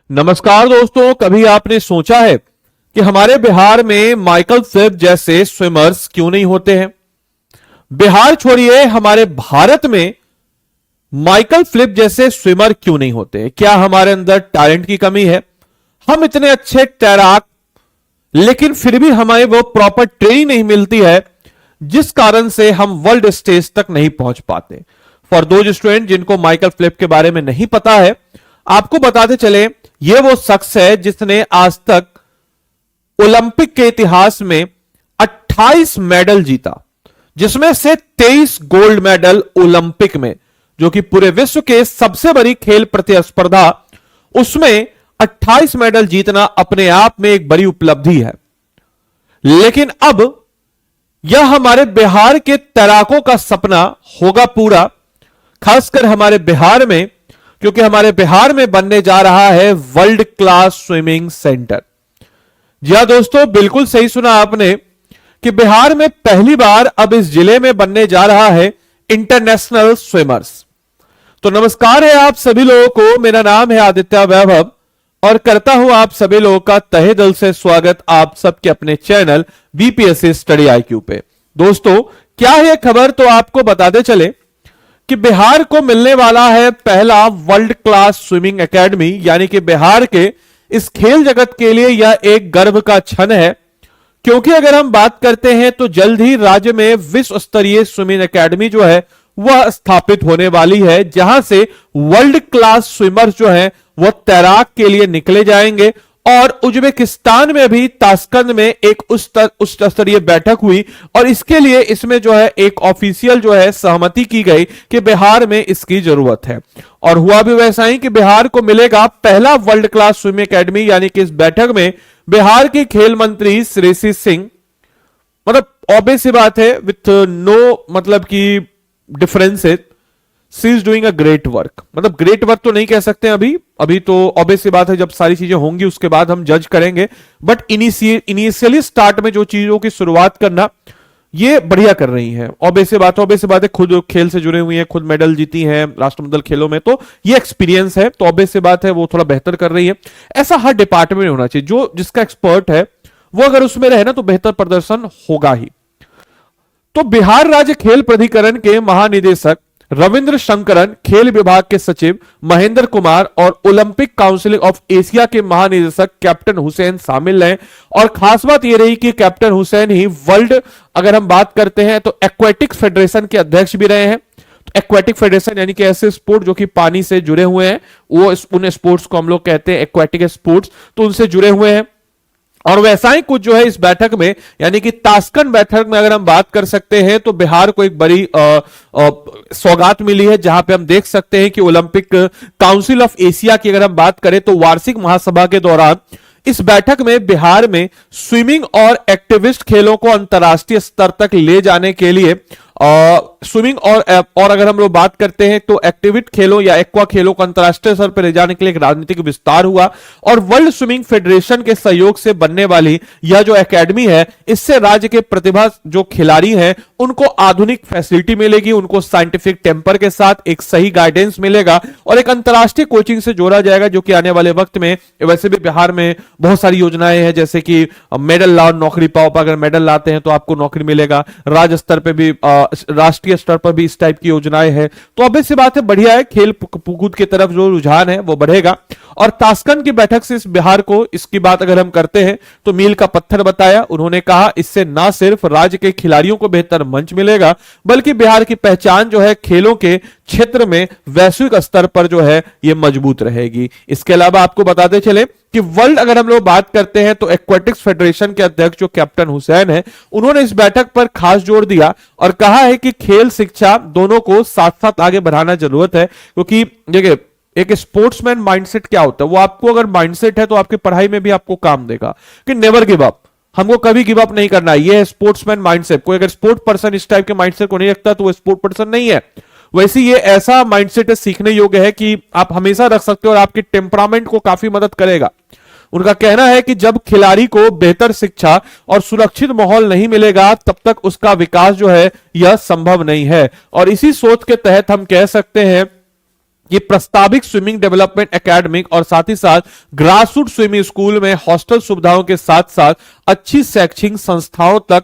नमस्कार दोस्तों, कभी आपने सोचा है कि हमारे बिहार में माइकल फेल्प्स जैसे स्विमर्स क्यों नहीं होते हैं। बिहार छोड़िए, हमारे भारत में माइकल फेल्प्स जैसे स्विमर क्यों नहीं होते। क्या हमारे अंदर टैलेंट की कमी है? हम इतने अच्छे तैराक, लेकिन फिर भी हमें वो प्रॉपर ट्रेनिंग नहीं मिलती है, जिस कारण से हम वर्ल्ड स्टेज तक नहीं पहुंच पाते। फॉर दोज स्टूडेंट जिनको माइकल फेल्प्स के बारे में नहीं पता है, आपको बताते चले, ये वो शख्स है जिसने आज तक ओलंपिक के इतिहास में 28 मेडल जीता, जिसमें से 23 गोल्ड मेडल ओलंपिक में, जो कि पूरे विश्व के सबसे बड़ी खेल प्रतिस्पर्धा, उसमें 28 मेडल जीतना अपने आप में एक बड़ी उपलब्धि है। लेकिन अब यह हमारे बिहार के तैराकों का सपना होगा पूरा, खासकर हमारे बिहार में, क्योंकि हमारे बिहार में बनने जा रहा है वर्ल्ड क्लास स्विमिंग सेंटर। जी हां दोस्तों, बिल्कुल सही सुना आपने कि बिहार में पहली बार अब इस जिले में बनने जा रहा है इंटरनेशनल स्विमर्स। तो नमस्कार है आप सभी लोगों को, मेरा नाम है आदित्य वैभव और करता हूं आप सभी लोगों का तहे दिल से स्वागत आप सबके अपने चैनल बीपीएससी स्टडी आईक्यू पे। दोस्तों, क्या है खबर, तो आपको बताते चले कि बिहार को मिलने वाला है पहला वर्ल्ड क्लास स्विमिंग एकेडमी, यानी कि बिहार के इस खेल जगत के लिए यह एक गर्व का क्षण है, क्योंकि अगर हम बात करते हैं तो जल्द ही राज्य में विश्व स्तरीय स्विमिंग एकेडमी जो है वह स्थापित होने वाली है, जहां से वर्ल्ड क्लास स्विमर जो है वह तैराक के लिए निकले जाएंगे। और उज्बेकिस्तान में भी ताशकंद में एक उच्च स्तरीय बैठक हुई और इसके लिए इसमें जो है एक ऑफिशियल जो है सहमति की गई कि बिहार में इसकी जरूरत है। और हुआ भी वैसा ही कि बिहार को मिलेगा पहला वर्ल्ड क्लास स्विमिंग एकेडमी, यानी कि इस बैठक में बिहार के खेल मंत्री श्रेयसी सिंह, मतलब ऑब्वियस सी बात है, विथ नो मतलब की differences, she is doing a great work. मतलब ग्रेट वर्क तो नहीं कह सकते अभी तो ऑब्वियस सी बात है, जब सारी चीजें होंगी उसके बाद हम जज करेंगे। बट इनिशियली स्टार्ट में जो चीजों की शुरुआत करना, ये बढ़िया कर रही हैं। ऑब्वियस सी बात है, खुद खेल से जुड़े हुई हैं, खुद मेडल जीती हैं राष्ट्रमंडल खेलों में, तो ये एक्सपीरियंस है, तो ऑब्वियस सी बात है वो थोड़ा बेहतर कर रही है। ऐसा हर डिपार्टमेंट में होना चाहिए, जो जिसका एक्सपर्ट है वो अगर उसमें रहे ना तो बेहतर प्रदर्शन होगा ही। तो बिहार राज्य खेल प्राधिकरण के महानिदेशक रविंद्र शंकरन, खेल विभाग के सचिव महेंद्र कुमार और ओलंपिक काउंसिल ऑफ एशिया के महानिदेशक कैप्टन हुसैन शामिल हैं। और खास बात यह रही कि कैप्टन हुसैन ही वर्ल्ड, अगर हम बात करते हैं तो एक्वेटिक फेडरेशन के अध्यक्ष भी रहे हैं। तो एक्वेटिक फेडरेशन यानी कि ऐसे स्पोर्ट जो कि पानी से जुड़े हुए हैं, वो उन स्पोर्ट्स को हम लोग कहते हैं एक्वेटिक स्पोर्ट्स, तो उनसे जुड़े हुए हैं। और वैसा ही कुछ जो है इस बैठक में, यानी कि ताशकंद बैठक में अगर हम बात कर सकते हैं तो बिहार को एक बड़ी सौगात मिली है, जहां पे हम देख सकते हैं कि ओलंपिक काउंसिल ऑफ एशिया की अगर हम बात करें तो वार्षिक महासभा के दौरान इस बैठक में बिहार में स्विमिंग और एक्टिविस्ट खेलों को अंतर्राष्ट्रीय स्तर तक ले जाने के लिए स्विमिंग और अगर हम लोग बात करते हैं तो एक्टिविस्ट खेलों या एक्वा खेलों को अंतर्राष्ट्रीय स्तर पर ले जाने के लिए एक राजनीतिक विस्तार हुआ। और वर्ल्ड स्विमिंग फेडरेशन के सहयोग से बनने वाली यह जो एकेडमी है, इससे राज्य के प्रतिभा जो खिलाड़ी हैं उनको आधुनिक फैसिलिटी मिलेगी, उनको साइंटिफिक टेम्पर के साथ एक सही गाइडेंस मिलेगा और एक अंतर्राष्ट्रीय कोचिंग से जोड़ा जाएगा, जो कि आने वाले वक्त में, वैसे भी बिहार में बहुत सारी योजनाएं हैं, जैसे कि मेडल लाओ नौकरी पाओ, अगर मेडल लाते हैं तो आपको नौकरी मिलेगा, राज्य स्तर पे भी, राष्ट्रीय स्तर पर भी इस टाइप की योजनाएं हैं। तो ऑब्वियस सी बात है, बढ़िया है, खेल कूद की तरफ जो रुझान है वो बढ़ेगा। और ताशकंद की बैठक से इस बिहार को, इसकी बात अगर हम करते हैं तो मील का पत्थर बताया। उन्होंने कहा इससे ना सिर्फ राज्य के खिलाड़ियों को बेहतर मंच मिलेगा, बल्कि बिहार की पहचान जो है खेलों के क्षेत्र में वैश्विक स्तर पर जो है ये मजबूत रहेगी। इसके अलावा आपको बताते चले कि वर्ल्ड अगर हम लोग बात करते हैं तो एक्वेटिक्स फेडरेशन के अध्यक्ष जो कैप्टन हुसैन है, उन्होंने इस बैठक पर खास जोर दिया और कहा है कि खेल शिक्षा दोनों को साथ साथ आगे बढ़ाना जरूरत है। क्योंकि देखिए, एक स्पोर्ट्समैन माइंडसेट क्या होता है, वो आपको अगर माइंडसेट है तो आपकी पढ़ाई में भी आपको काम देगा कि नेवर गिव अप, हमको कभी गिव अप नहीं करना है। ये है स्पोर्ट्समैन माइंडसेट। कोई अगर स्पोर्ट पर्सन इस टाइप के माइंडसेट को नहीं रखता तो वो स्पोर्ट पर्सन नहीं है। वैसे ये ऐसा माइंडसेट है, सीखने योग्य है कि आप हमेशा रख सकते हो और आपके टेम्परामेंट को काफी मदद करेगा। उनका कहना है कि जब खिलाड़ी को बेहतर शिक्षा और सुरक्षित माहौल नहीं मिलेगा तब तक उसका विकास जो है यह संभव नहीं है। और इसी सोच के तहत हम कह सकते हैं ये प्रस्तावित स्विमिंग डेवलपमेंट एकेडमिक और साथ ही साथ ग्रासरूट स्विमिंग स्कूल में हॉस्टल सुविधाओं के साथ साथ अच्छी शैक्षिक संस्थाओं तक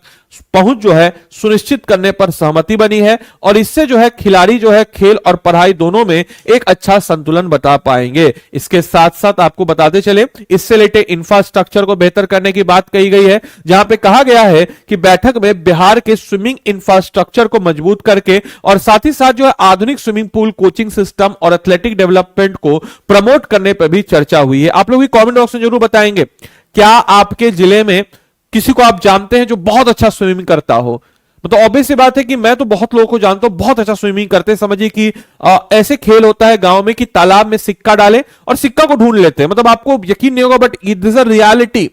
पहुंच जो है सुनिश्चित करने पर सहमति बनी है और इससे जो है खिलाड़ी जो है खेल और पढ़ाई दोनों में एक अच्छा संतुलन बता पाएंगे। इसके साथ साथ आपको बताते चले इससे रिलेटेड इंफ्रास्ट्रक्चर को बेहतर करने की बात कही गई है, जहां पे कहा गया है कि बैठक में बिहार के स्विमिंग इंफ्रास्ट्रक्चर को मजबूत करके और साथ ही साथ जो है आधुनिक स्विमिंग पूल कोचिंग सिस्टम और एथलेटिक डेवलपमेंट को प्रमोट करने पर भी चर्चा हुई है। आप लोग भी कॉमेंट बॉक्स में जरूर बताएंगे क्या आपके जिले में किसी को आप जानते हैं जो बहुत अच्छा स्विमिंग करता हो। मतलब ऑब्वियस सी बात है कि मैं तो बहुत लोगों को जानता हूं बहुत अच्छा स्विमिंग करते हैं। समझिए कि ऐसे खेल होता है गांव में कि तालाब में सिक्का डाले और सिक्का को ढूंढ लेते हैं। मतलब आपको यकीन नहीं होगा but it is a reality.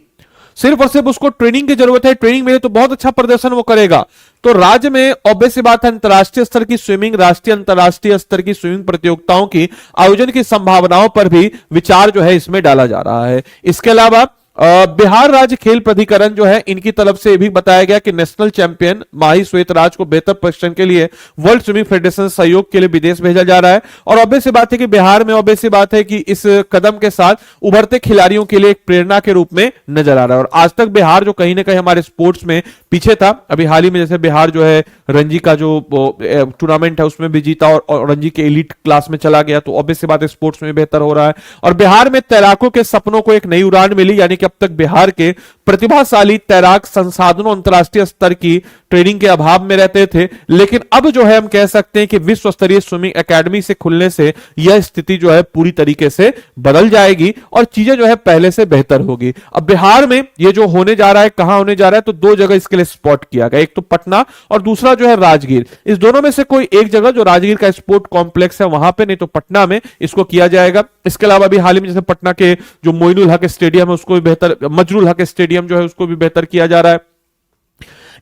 सिर्फ और सिर्फ उसको ट्रेनिंग की जरूरत है, ट्रेनिंग में तो बहुत अच्छा प्रदर्शन वो करेगा। तो राज्य में ऑब्वियस सी बात है अंतर्राष्ट्रीय स्तर की स्विमिंग, राष्ट्रीय अंतर्राष्ट्रीय स्तर की स्विमिंग प्रतियोगिताओं की आयोजन की संभावनाओं पर भी विचार जो है इसमें डाला जा रहा है। इसके अलावा बिहार राज्य खेल प्राधिकरण जो है इनकी तरफ से भी बताया गया कि नेशनल चैंपियन माही श्वेतराज को बेहतर प्रशिक्षण के लिए वर्ल्ड स्विमिंग फेडरेशन सहयोग के लिए विदेश भेजा जा रहा है। और ऑब्वियस सी बात है कि बिहार में ऑब्वियस सी बात है कि इस कदम के साथ उभरते खिलाड़ियों के लिए एक प्रेरणा के रूप में नजर आ रहा है। और आज तक बिहार जो कहीं ना कहीं हमारे स्पोर्ट्स में पीछे था, अभी हाल ही में जैसे बिहार जो है रणजी का जो टूर्नामेंट है उसमें भी जीता और रणजी के एलिट क्लास में चला गया, तो ऑब्वियस सी बात है स्पोर्ट्स में बेहतर हो रहा है। और बिहार में तैराकों के सपनों को एक नई उड़ान मिली, यानी कि अब तक बिहार के प्रतिभाशाली तैराक संसाधनों अंतरराष्ट्रीय स्तर की ट्रेनिंग के अभाव में रहते थे, लेकिन अब जो है हम कह सकते हैं कि विश्व स्तरीय स्विमिंग एकेडमी से खुलने से यह स्थिति जो है पूरी तरीके से बदल जाएगी और चीजें जो है पहले से बेहतर होगी। अब बिहार में ये जो होने जा रहा है, कहां होने जा रहा है, तो दो जगह इसके लिए स्पॉट किया गया, एक तो पटना और दूसरा जो है राजगीर। इस दोनों में से कोई एक जगह जो राजगीर का स्पोर्ट कॉम्प्लेक्स है वहां पे, नहीं तो पटना में इसको किया जाएगा। इसके अलावा भी हाल ही में जैसे पटना के जो मोइनुल हक स्टेडियम है उसको भी बेहतर, मजरूल हक स्टेडियम जो है उसको भी बेहतर किया जा रहा है।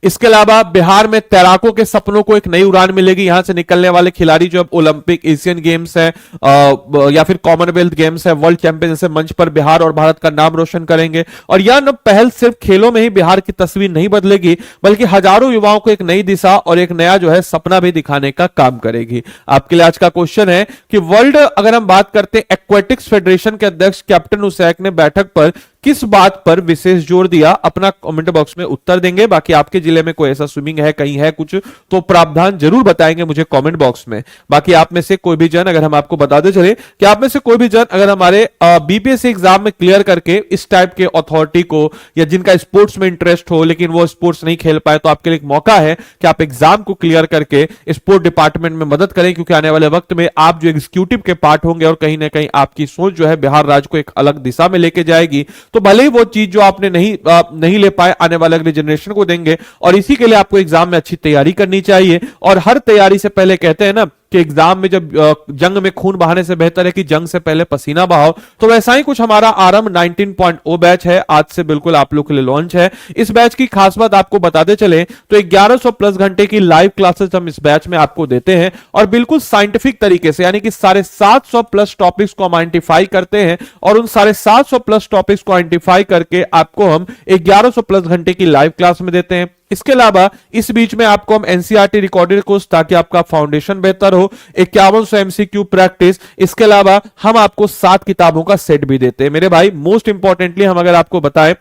इसके अलावा बिहार में तैराकों के सपनों को एक नई उड़ान मिलेगी। यहां से निकलने वाले खिलाड़ी जो अब ओलंपिक, एशियन गेम्स है या फिर कॉमनवेल्थ गेम्स है, वर्ल्ड चैंपियन जैसे मंच पर बिहार और भारत का नाम रोशन करेंगे। और यह न पहल सिर्फ खेलों में ही बिहार की तस्वीर नहीं बदलेगी, बल्कि हजारों युवाओं को एक नई दिशा और एक नया जो है सपना भी दिखाने का काम करेगी। आपके लिए आज का क्वेश्चन है कि वर्ल्ड अगर हम बात करते हैं एक्वेटिक्स फेडरेशन के अध्यक्ष कैप्टन उसैक ने बैठक पर किस बात पर विशेष जोर दिया, अपना कमेंट बॉक्स में उत्तर देंगे। बाकी आपके जिले में कोई ऐसा स्विमिंग है, कहीं है कुछ, तो प्रावधान जरूर बताएंगे मुझे कमेंट बॉक्स में। बाकी आप में से कोई भी जन, अगर हम आपको बताते चले कि आप में से कोई भी जन अगर हमारे बीपीएससी एग्जाम में क्लियर करके इस टाइप के अथॉरिटी को, या जिनका स्पोर्ट्स में इंटरेस्ट हो लेकिन वो स्पोर्ट्स नहीं खेल पाए, तो आपके लिए एक मौका है कि आप एग्जाम को क्लियर करके स्पोर्ट डिपार्टमेंट में मदद करें, क्योंकि आने वाले वक्त में आप जो एग्जीक्यूटिव के पार्ट होंगे और कहीं ना कहीं आपकी सोच जो है बिहार राज्य को एक अलग दिशा में लेके जाएगी। तो भले ही वो चीज जो आपने नहीं ले पाए, आने वाले अगले जनरेशन को देंगे। और इसी के लिए आपको एग्जाम में अच्छी तैयारी करनी चाहिए। और हर तैयारी से पहले कहते हैं ना कि एग्जाम में जब जंग में खून बहाने से बेहतर है कि जंग से पहले पसीना बहाओ, तो वैसा ही कुछ हमारा आरंभ 19.0 बैच है, आज से बिल्कुल आप लोग के लिए लॉन्च है। इस बैच की खास बात आपको बताते चले तो 1100 प्लस घंटे की लाइव क्लासेस हम इस बैच में आपको देते हैं और बिल्कुल साइंटिफिक तरीके से, यानी कि 750 प्लस टॉपिक्स को हम आइडेंटिफाई करते हैं और उन 750 प्लस टॉपिक्स को आइडेंटिफाई करके आपको हम 1100 प्लस घंटे की लाइव क्लास में देते हैं। इसके अलावा इस बीच में आपको हम एनसीईआरटी रिकॉर्डेड कोर्स, ताकि आपका फाउंडेशन बेहतर हो, 5100 एमसीक्यू प्रैक्टिस। इसके अलावा हम आपको 7 किताबों का सेट भी देते हैं मेरे भाई। मोस्ट इंपॉर्टेंटली हम अगर आपको बताएं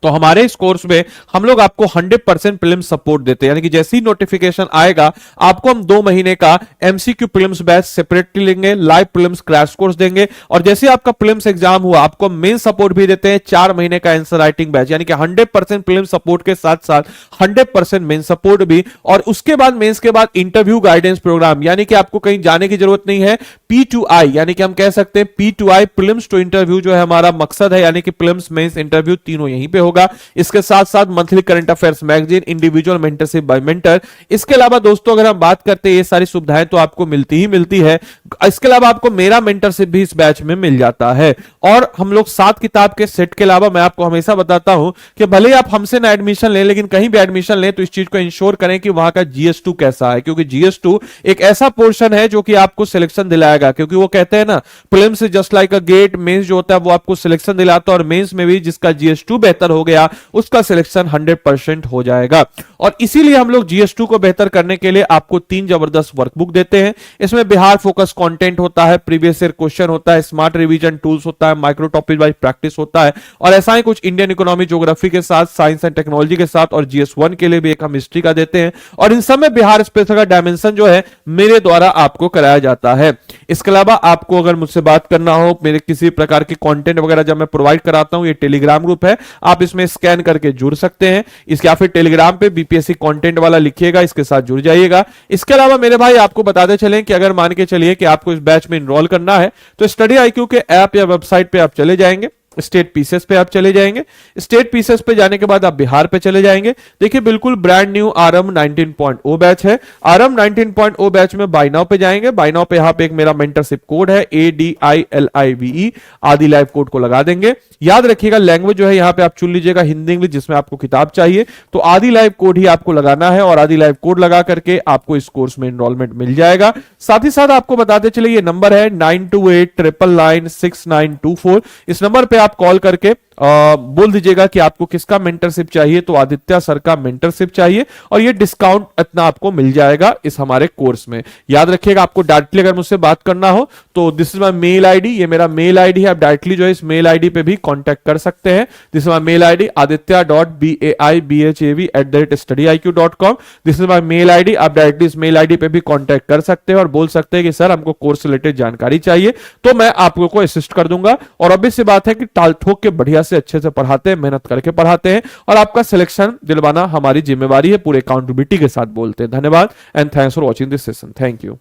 तो हमारे इस कोर्स में हम लोग आपको 100% प्रीलिम्स सपोर्ट देते हैं, यानी कि जैसे ही नोटिफिकेशन आएगा आपको हम 2 महीने का एमसीक्यू प्रीलिम्स बैच सेपरेटली लेंगे, लाइव प्रीलिम्स क्रैश कोर्स देंगे, और जैसे ही आपका प्रीलिम्स एग्जाम हुआ आपको मेन सपोर्ट भी देते हैं, 4 महीने का आंसर राइटिंग बैच, यानी कि 100% प्रीलिम्स सपोर्ट के साथ साथ 100% मेन सपोर्ट भी। और उसके बाद मेंस के बाद इंटरव्यू गाइडेंस प्रोग्राम, यानी कि आपको कहीं जाने की जरूरत नहीं है। P2I, यानी कि हम कह सकते हैं P2I प्रीलिम्स टू इंटरव्यू जो है हमारा मकसद है, यानी कि प्रीलिम्स, मेंस, इंटरव्यू तीनों यहीं पे होगा। इसके साथ साथ monthly current affairs magazine, individual mentorship by mentor. इसके अलावा दोस्तों अगर हम बात करते हैं, ये सारी सुविधाएं तो आपको मिलती ही मिलती है। इसके अलावा आपको मेरा मेंटरशिप भी इस बैच में मिल जाता है। और हम लोग 7 किताब के सेट के अलावा मैं आपको हमेशा बताता हूं कि भले ही आप हमसे ना एडमिशन लें, लेकिन कहीं भी एडमिशन लें तो इस चीज को इंश्योर करें कि वहां का GS2 कैसा है, क्योंकि GS2 एक ऐसा पोर्शन है जो कि आपको सिलेक्शन दिलाएगा। क्योंकि वो कहते हैं ना, prelims is just like a gate, mains जो होता है वो आपको सिलेक्शन दिलाता है, और मेंस में भी जिसका GS2 बेहतर होगा हो गया, उसका सिलेक्शन 100% हो जाएगा। और इसीलिए हम लोग GS2 को बेहतर करने के लिए आपको 3 जबरदस्त वर्कबुक देते हैं। इसमें बिहार फोकस कंटेंट होता है, प्रीवियस ईयर क्वेश्चन होता है, स्मार्ट रिवीजन टूल्स होता है, माइक्रो टॉपिक वाइज प्रैक्टिस होता है, और ऐसा ही कुछ इंडियन इकोनॉमी ज्योग्राफी के साथ, साइंस एंड टेक्नोलॉजी के साथ, और GS1 के लिए भी एक हम हिस्ट्री का देते हैं। और इन सब में बिहार स्पेशल का डायमेंशन जो है मेरे द्वारा आपको कराया जाता है। इसके अलावा आपको अगर मुझसे बात करना हो, मेरे किसी प्रकार के कंटेंट वगैरह जब मैं प्रोवाइड कराता हूं, ये टेलीग्राम ग्रुप है, आप इसमें स्कैन करके जुड़ सकते हैं। इसके या फिर टेलीग्राम पे BPSC कंटेंट वाला लिखिएगा, इसके साथ जुड़ जाइएगा। इसके अलावा मेरे भाई आपको बताते चलें कि अगर मान के चलिए कि आपको इस बैच में इनरोल करना है तो स्टडी IQ के ऐप या वेबसाइट पे आप चले जाएंगे, स्टेट पीसेस पे आप चले जाएंगे, स्टेट पीसेस पे जाने के बाद आप बिहार पे चले जाएंगे। देखिए बिल्कुल ब्रांड न्यू आरएम 19.0 बैच है। आरएम 19.0 बैच में बाय नाउ पे जाएंगे, बाय नाउ पे यहां पे एक मेरा मेंटरशिप कोड है ADILIVE, आदि लाइव कोड को लगा देंगे। याद रखिएगा लैंग्वेज जो है यहां पे आप चुन लीजिएगा हिंदी इंग्लिश, जिसमें आपको किताब चाहिए तो आदि लाइव कोड ही आपको लगाना है, और आदि लाइव कोड लगा करके आपको इस कोर्स में एनरोलमेंट मिल जाएगा। साथ ही साथ आपको बताते चले ये नंबर है 9289996924। इस नंबर पे आप कॉल करके बोल दीजिएगा कि आपको किसका मेंटरशिप चाहिए, तो आदित्य सर का मेंटरशिप चाहिए, और ये डिस्काउंट इतना आपको मिल जाएगा इस हमारे कोर्स में। याद रखिएगा आपको डायरेक्टली अगर मुझसे बात करना हो तो this is my mail ID, ये मेरा मेल आईडी है, आप डायरेक्टली जो है इस मेल आईडी पे भी कांटेक्ट कर सकते हैं। This is my mail ID aditya.baibhav@studiiq.com। This is my mail ID, आप डायरेक्टली इस मेल आईडी पे भी कांटेक्ट कर सकते हैं और बोल सकते हैं कि सर हमको कोर्स रिलेटेड जानकारी चाहिए, तो मैं आपको को असिस्ट कर दूंगा। और ऑब्वियस सी बात है कि टाल ठोक के बढ़िया से अच्छे से पढ़ाते हैं, मेहनत करके पढ़ाते हैं, और आपका सिलेक्शन दिलवाना हमारी जिम्मेवारी है, पूरे अकाउंटेबिलिटी के साथ बोलते हैं। धन्यवाद and thanks for watching this session. Thank you.